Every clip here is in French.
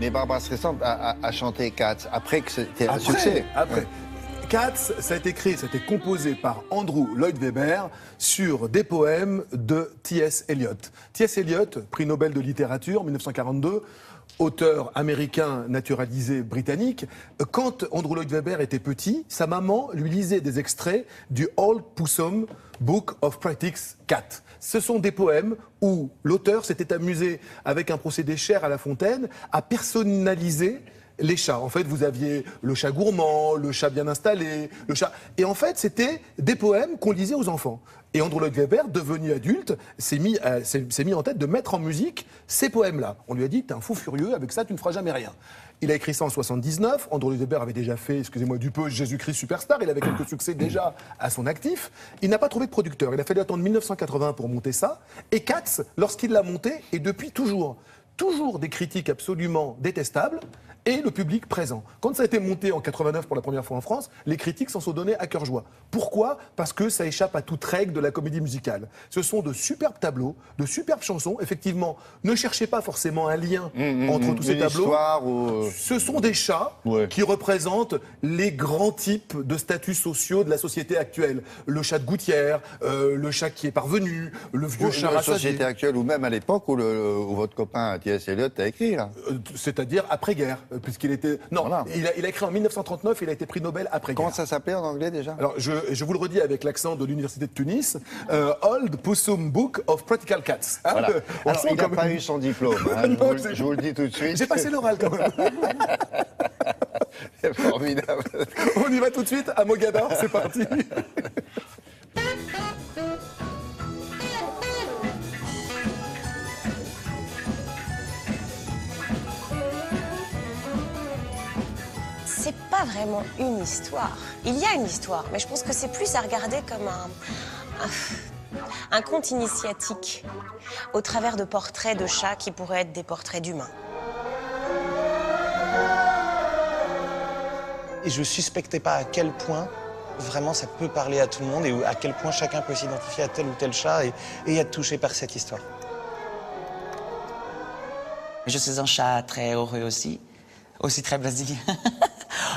mais Barbra Streisand a chanté Cats après que c'était un succès. Après. Cats, ça a été créé, ça a été composé par Andrew Lloyd Webber sur des poèmes de T.S. Eliot. T.S. Eliot, prix Nobel de littérature, 1942, auteur américain naturalisé britannique. Quand Andrew Lloyd Webber était petit, sa maman lui lisait des extraits du Old Possum Book of Practice Cat. Ce sont des poèmes où l'auteur s'était amusé avec un procédé cher à La Fontaine à personnaliser les chats. En fait, vous aviez le chat gourmand, le chat bien installé, le chat... Et en fait, c'était des poèmes qu'on lisait aux enfants. Et Andrew Lloyd Webber, devenu adulte, s'est mis en tête de mettre en musique ces poèmes-là. On lui a dit, t'es un fou furieux, avec ça, tu ne feras jamais rien. Il a écrit ça en 79. Andrew Lloyd Webber avait déjà fait, excusez-moi du peu, Jésus-Christ Superstar. Il avait quelques succès déjà à son actif. Il n'a pas trouvé de producteur. Il a fallu attendre 1980 pour monter ça. Et Cats, lorsqu'il l'a monté, et depuis toujours des critiques absolument détestables et le public présent. Quand ça a été monté en 89 pour la première fois en France, les critiques s'en sont données à cœur joie. Pourquoi ? Parce que ça échappe à toute règle de la comédie musicale. Ce sont de superbes tableaux, de superbes chansons. Effectivement, ne cherchez pas forcément un lien entre tous ces tableaux. Ce sont des chats qui représentent les grands types de statuts sociaux de la société actuelle. Le chat de gouttière, le chat qui est parvenu, le vieux chat rassasié. La société actuelle ou même à l'époque où votre copain T.S. Eliot a écrit, là. C'est-à-dire après-guerre, puisqu'il était... Non, voilà. il a écrit en 1939, il a été prix Nobel après-guerre. Comment ça s'appelait en anglais déjà ? Alors, je vous le redis avec l'accent de l'Université de Tunis, Old Possum Book of Practical Cats. Hein, voilà. Alors, il n'a pas eu son diplôme, hein, non, je vous le dis tout de suite. J'ai passé l'oral quand même. C'est formidable. On y va tout de suite à Mogador, c'est parti. C'est pas vraiment une histoire. Il y a une histoire, mais je pense que c'est plus à regarder comme un conte initiatique au travers de portraits de chats qui pourraient être des portraits d'humains. Et je suspectais pas à quel point vraiment ça peut parler à tout le monde et à quel point chacun peut s'identifier à tel ou tel chat et être touché par cette histoire. Je suis un chat très heureux aussi très brésilien.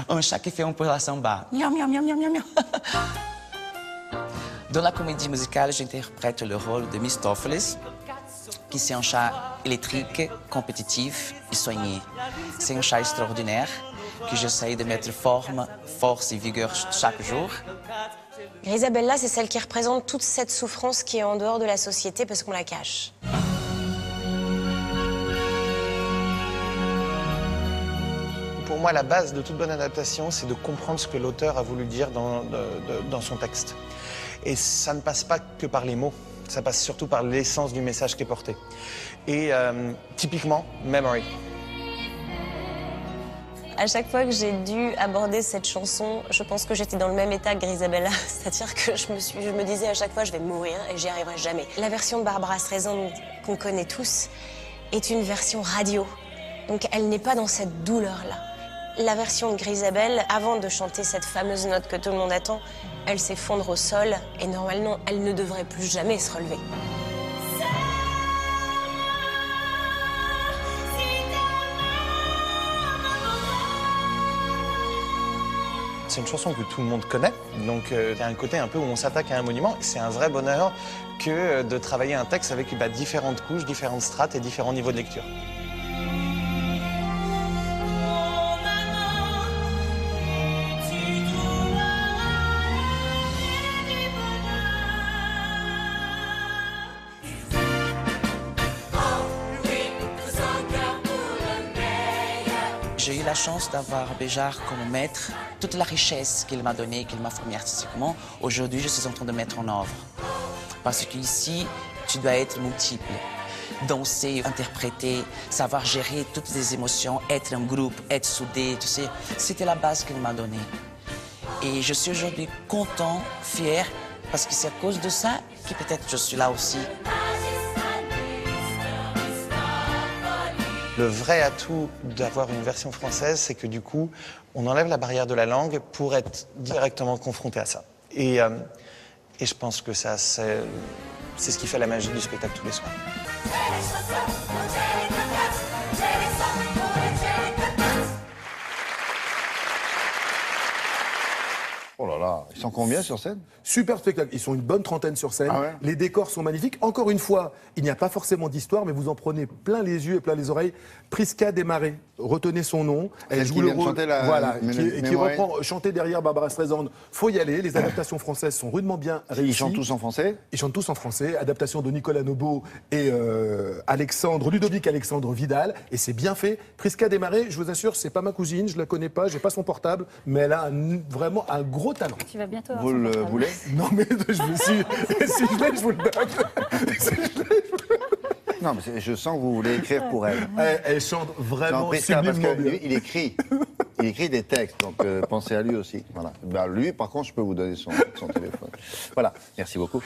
Un chat qui fait un peu la samba. Miam, miam, miam, miam, miam. Dans la comédie musicale, j'interprète le rôle de Mistopheles, qui c'est un chat électrique, compétitif et soigné. C'est un chat extraordinaire que j'essaie de mettre forme, force et vigueur chaque jour. Grisabella, c'est celle qui représente toute cette souffrance qui est en dehors de la société parce qu'on la cache. Pour moi, la base de toute bonne adaptation, c'est de comprendre ce que l'auteur a voulu dire dans son texte. Et ça ne passe pas que par les mots, ça passe surtout par l'essence du message qui est porté. Et typiquement, Memory. À chaque fois que j'ai dû aborder cette chanson, je pense que j'étais dans le même état que Grisabella. C'est-à-dire que je me disais à chaque fois, je vais mourir et j'y arriverai jamais. La version de Barbra Streisand qu'on connaît tous est une version radio. Donc elle n'est pas dans cette douleur-là. La version de Grisabelle, avant de chanter cette fameuse note que tout le monde attend, elle s'effondre au sol et normalement, elle ne devrait plus jamais se relever. C'est une chanson que tout le monde connaît, donc il y a un côté un peu où on s'attaque à un monument. C'est un vrai bonheur que de travailler un texte avec différentes couches, différentes strates et différents niveaux de lecture. J'ai eu la chance d'avoir Béjart comme maître. Toute la richesse qu'il m'a donnée, qu'il m'a formée artistiquement, aujourd'hui, je suis en train de mettre en œuvre. Parce qu'ici, tu dois être multiple. Danser, interpréter, savoir gérer toutes les émotions, être un groupe, être soudé, tu sais. C'était la base qu'il m'a donnée. Et je suis aujourd'hui content, fier, parce que c'est à cause de ça que peut-être je suis là aussi. Le vrai atout d'avoir une version française, c'est que du coup, on enlève la barrière de la langue pour être directement confronté à ça. Et je pense que ça, c'est ce qui fait la magie du spectacle tous les soirs. là, ils sont combien sur scène? Super spectacle. Ils sont une bonne trentaine sur scène. Ah ouais. Les décors sont magnifiques. Encore une fois, il n'y a pas forcément d'histoire, mais vous en prenez plein les yeux et plein les oreilles. Prisca Desmarais, retenez son nom. Elle Celle joue qui le vient de rôle. chanter la Voilà, qui Mémoire. reprend chanter derrière Barbara Streisand. Faut y aller. Les adaptations françaises sont rudement bien réussies. Ils chantent tous en français? Ils chantent tous en français. Adaptation de Nicolas Nobo et Ludovic Alexandre Vidal. Et c'est bien fait. Prisca Desmarais, je vous assure, c'est pas ma cousine. Je la connais pas. J'ai pas son portable, mais elle a vraiment un gros talent. Tu vas bientôt avoir Vous son le portable. voulez? Non mais je vous si je l'ai, je vous le donne. Non, mais je sens que vous voulez écrire pour elle. Elle chante Non, vraiment Prisca, parce sublimement que bien. lui, il écrit des textes, donc pensez à lui aussi. Voilà. Ben, lui, par contre, je peux vous donner son téléphone. Voilà, merci beaucoup.